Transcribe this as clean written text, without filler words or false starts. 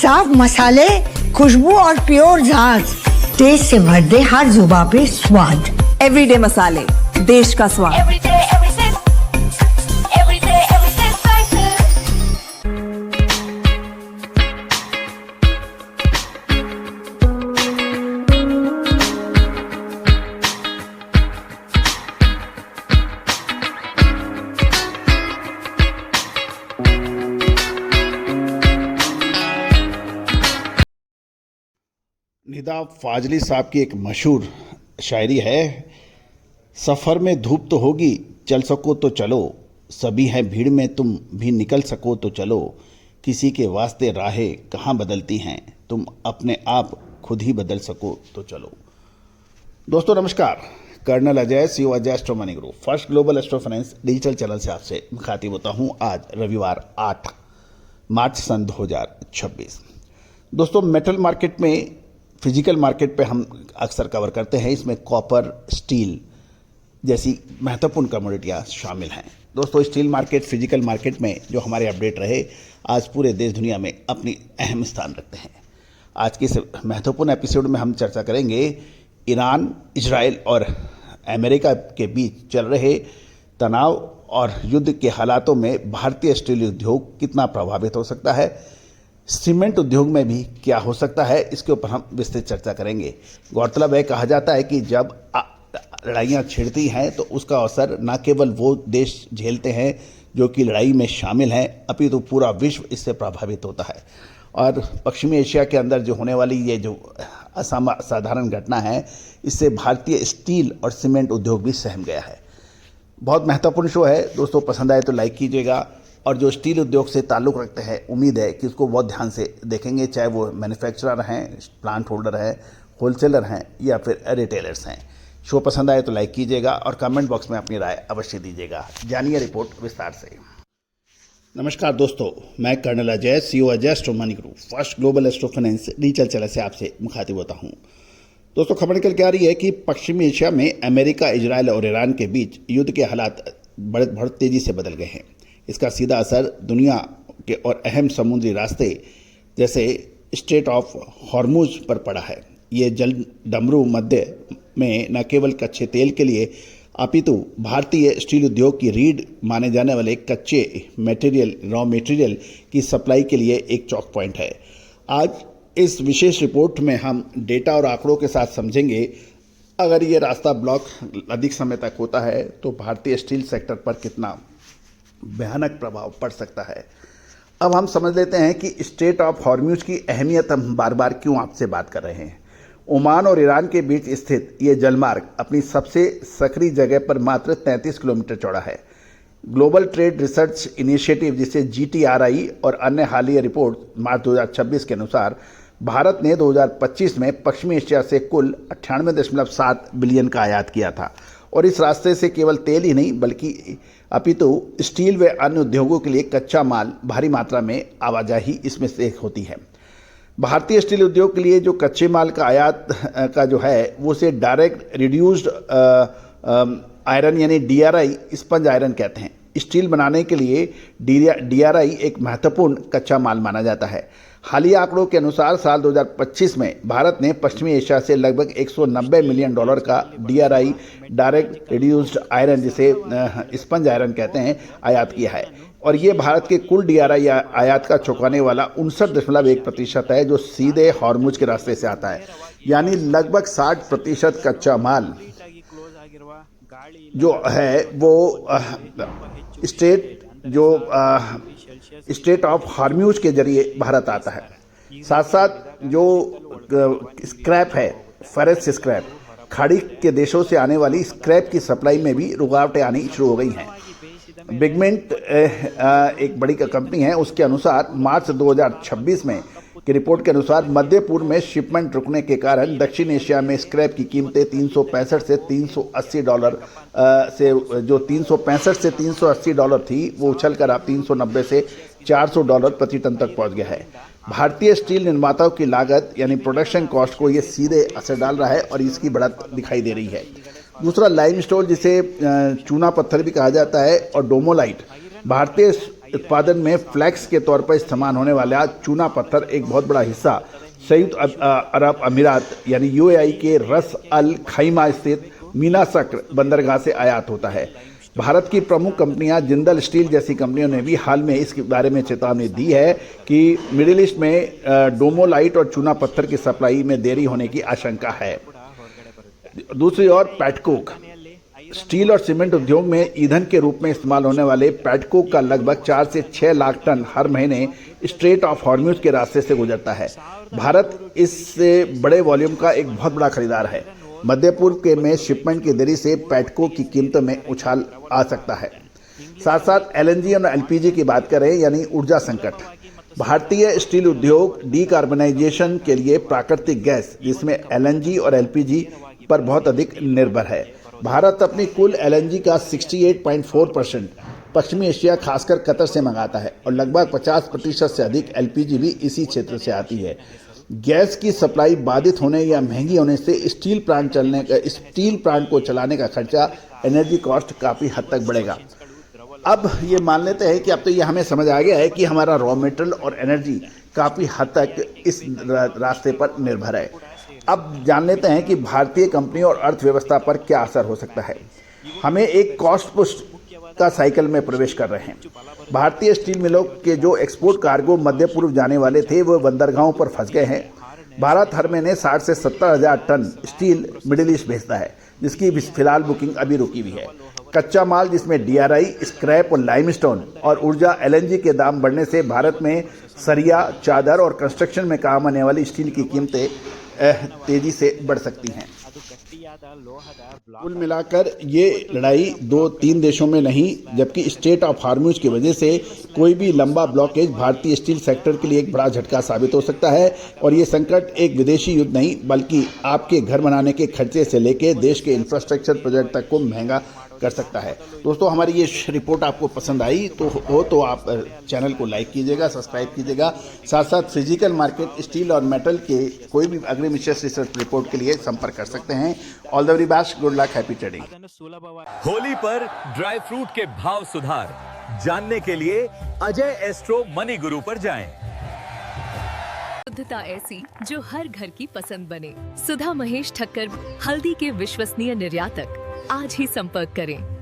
साफ मसाले, खुशबू और प्योर झाग, टेस्ट से भर दे हर जुबान पे स्वाद। एवरीडे मसाले, देश का स्वाद। निदा फाजली साहब की एक मशहूर शायरी है, सफ़र में धूप तो होगी, चल सको तो चलो, सभी हैं भीड़ में, तुम भी निकल सको तो चलो, किसी के वास्ते राहें कहाँ बदलती हैं, तुम अपने आप खुद ही बदल सको तो चलो। दोस्तों नमस्कार, colonel Ajay, CEO Ajay astro money group, first global astro finance digital channel से आपसे मुखातिब होता हूँ। आज रविवार 8 मार्च सन 2026। दोस्तों मेटल मार्केट में, फिजिकल मार्केट पे हम अक्सर कवर करते हैं, इसमें कॉपर, स्टील जैसी महत्वपूर्ण कमोडिटियाँ शामिल हैं। दोस्तों स्टील मार्केट, फिजिकल मार्केट में जो हमारे अपडेट रहे, आज पूरे देश दुनिया में अपनी अहम स्थान रखते हैं। आज के इस महत्वपूर्ण एपिसोड में हम चर्चा करेंगे ईरान, इजराइल और अमेरिका के बीच चल रहे तनाव और युद्ध के हालातों में भारतीय स्टील उद्योग कितना प्रभावित हो सकता है, सीमेंट उद्योग में भी क्या हो सकता है, इसके ऊपर हम विस्तृत चर्चा करेंगे। गौरतलब है, कहा जाता है कि जब लड़ाइयाँ छिड़ती हैं तो उसका असर न केवल वो देश झेलते हैं जो कि लड़ाई में शामिल हैं, अपितु पूरा विश्व इससे प्रभावित होता है। और पश्चिमी एशिया के अंदर जो होने वाली ये जो असाधारण घटना है, इससे भारतीय स्टील और सीमेंट उद्योग भी सहम गया है। बहुत महत्वपूर्ण शो है दोस्तों, पसंद आए तो लाइक कीजिएगा। और जो स्टील उद्योग से ताल्लुक़ रखते हैं, उम्मीद है कि उसको बहुत ध्यान से देखेंगे, चाहे वो मैन्युफैक्चरर हैं, प्लांट होल्डर हैं, होलसेलर हैं या फिर रिटेलर्स हैं। शो पसंद आए तो लाइक कीजिएगा और कमेंट बॉक्स में अपनी राय अवश्य दीजिएगा। जानिए रिपोर्ट विस्तार से। नमस्कार दोस्तों, मैं colonel Ajay, CEO Ajay astro money group, first global astro finance digital channel से आपसे मुखातिब होता हूँ। दोस्तों खबर निकल के आ रही है कि पश्चिमी एशिया में अमेरिका, इजराइल और ईरान के बीच युद्ध के हालात बहुत तेज़ी से बदल गए हैं। इसका सीधा असर दुनिया के और अहम समुद्री रास्ते जैसे स्ट्रेट ऑफ हॉर्मुज पर पड़ा है। ये जल डमरू मध्य में न केवल कच्चे तेल के लिए अपितु भारतीय स्टील उद्योग की रीढ़ माने जाने वाले कच्चे मटेरियल, रॉ मटेरियल की सप्लाई के लिए एक चौक पॉइंट है। आज इस विशेष रिपोर्ट में हम डेटा और आंकड़ों के साथ समझेंगे, अगर ये रास्ता ब्लॉक अधिक समय तक होता है तो भारतीय स्टील सेक्टर पर कितना भयानक प्रभाव पड़ सकता है। अब हम समझ लेते हैं कि स्ट्रेट ऑफ हॉर्मुज की अहमियत हम बार बार क्यों आपसे बात कर रहे हैं। ओमान और ईरान के बीच स्थित ये जलमार्ग अपनी सबसे सक्रिय जगह पर मात्र 33 किलोमीटर चौड़ा है। ग्लोबल ट्रेड रिसर्च इनिशिएटिव जिसे GTRI और अन्य हालिया रिपोर्ट मार्च 2026 के अनुसार भारत ने 2025 में पश्चिमी एशिया से कुल 98.7 बिलियन का आयात किया था। और इस रास्ते से केवल तेल ही नहीं बल्कि अपितु स्टील व अन्य उद्योगों के लिए कच्चा माल भारी मात्रा में आवाजाही इसमें से एक होती है। भारतीय स्टील उद्योग के लिए जो कच्चे माल का आयात का जो है वो उसे डायरेक्ट रिड्यूस्ड आयरन यानी DRI स्पंज आयरन कहते हैं। स्टील बनाने के लिए DRI एक महत्वपूर्ण कच्चा माल माना जाता है। हालिया आंकड़ों के अनुसार साल 2025 में भारत ने पश्चिमी एशिया से लगभग $190 मिलियन का DRI डायरेक्ट रिड्यूस्ड आयरन जिसे स्पंज आयरन कहते हैं आयात किया है। और ये भारत के कुल DRI आयात का चौंकाने वाला 59.1% है जो सीधे हॉर्मुज के रास्ते से आता है। यानी लगभग 60% कच्चा माल जो है वो स्ट्रेट ऑफ हॉर्मुज के जरिए भारत आता है। साथ साथ जो स्क्रैप है, फॉरेस्ट स्क्रैप, खाड़ी के देशों से आने वाली स्क्रैप की सप्लाई में भी रुकावटें आनी शुरू हो गई हैं। बिगमेंट एक बड़ी कंपनी है, उसके अनुसार मार्च 2026 में की रिपोर्ट के अनुसार मध्य पूर्व में शिपमेंट रुकने के कारण दक्षिण एशिया में स्क्रैप की कीमतें 365 से $380 से जो 365 से $380 थी वो उछलकर अब 390 से $400 प्रति टन तक पहुंच गया है। भारतीय स्टील निर्माताओं की लागत यानी प्रोडक्शन कॉस्ट को ये सीधे असर डाल रहा है और इसकी बढ़त दिखाई दे रही है। दूसरा लाइमस्टोन जिसे चूना पत्थर भी कहा जाता है और डोमोलाइट भारतीय उत्पादन में फ्लैक्स के तौर पर इस्तेमाल होने वाला चूना पत्थर एक बहुत बड़ा हिस्सा संयुक्त अरब अमीरात यानी यूएई के रस अल खैमा स्थित मीना सक्र बंदरगाह से आयात होता है। भारत की प्रमुख कंपनियां जिंदल स्टील जैसी कंपनियों ने भी हाल में इसके बारे में चेतावनी दी है कि मिडिल ईस्ट में डोमोलाइट और चूना पत्थर की सप्लाई में देरी होने की आशंका है। दूसरी ओर पैटकोक स्टील और सीमेंट उद्योग में ईंधन के रूप में इस्तेमाल होने वाले पैटकोक का लगभग 4 से 6 लाख टन हर महीने स्ट्रेट ऑफ हॉर्म्यूज के रास्ते से गुजरता है। भारत इससे बड़े वॉल्यूम का एक बहुत बड़ा खरीदार है। मध्य पूर्व के में शिपमेंट की देरी से पैटकोक की कीमतों में उछाल आ सकता है। साथ साथ एलएनजी और एलपीजी की बात करें यानी ऊर्जा संकट, भारतीय स्टील उद्योग डीकार्बनाइजेशन के लिए प्राकृतिक गैस जिसमें एलएनजी और एलपीजी पर बहुत अधिक निर्भर है। भारत अपनी कुल एलएनजी का 68.4% पश्चिमी एशिया खासकर कतर से मंगाता है और लगभग 50% से अधिक एलपीजी भी इसी क्षेत्र से आती है। गैस की सप्लाई बाधित होने या महंगी होने से स्टील प्लांट को चलाने का खर्चा एनर्जी कॉस्ट काफ़ी हद तक बढ़ेगा। अब ये मान लेते हैं कि अब तो ये हमें समझ आ गया है कि हमारा रॉ मटेरियल और एनर्जी काफ़ी हद तक इस रास्ते पर निर्भर है। अब जान लेते हैं कि भारतीय कंपनियों और अर्थव्यवस्था पर क्या असर हो सकता है। हमें एक कॉस्ट पुश का साइकिल में प्रवेश कर रहे हैं। भारतीय स्टील मिलों के जो एक्सपोर्ट कार्गो मध्य पूर्व जाने वाले थे वो बंदरगाहों पर फंस गए हैं। भारत हर महीने 60 से 70 हज़ार टन स्टील मिडिल ईस्ट भेजता है जिसकी फिलहाल बुकिंग अभी रुकी हुई है। कच्चा माल जिसमें डीआरआई, स्क्रैप और लाइमस्टोन और ऊर्जा एलएनजी के दाम बढ़ने से भारत में सरिया, चादर और कंस्ट्रक्शन में काम आने वाली स्टील की कीमतें तेजी से बढ़ सकती हैं। कुल मिलाकर ये लड़ाई 2-3 देशों में नहीं जबकि स्ट्रेट ऑफ हॉर्म्यूज की वजह से कोई भी लंबा ब्लॉकेज भारतीय स्टील सेक्टर के लिए एक बड़ा झटका साबित हो सकता है और ये संकट एक विदेशी युद्ध नहीं बल्कि आपके घर बनाने के खर्चे से लेकर देश के इंफ्रास्ट्रक्चर प्रोजेक्ट तक को महंगा कर सकता है। दोस्तों हमारी ये रिपोर्ट आपको पसंद आई तो आप चैनल को लाइक कीजिएगा, सब्सक्राइब कीजिएगा। साथ साथ फिजिकल मार्केट स्टील और मेटल के कोई भी एग्रीमिशियस रिसर्च रिपोर्ट के लिए संपर्क कर सकते हैं। All the very best, good luck, happy trading. Holi पर ड्राई फ्रूट के भाव सुधार जानने के लिए अजय एस्ट्रो मनी गुरु पर जाएं। शुद्धता ऐसी जो हर घर की पसंद बने। सुधा महेश ठक्कर, हल्दी के विश्वसनीय निर्यातक। आज ही संपर्क करें।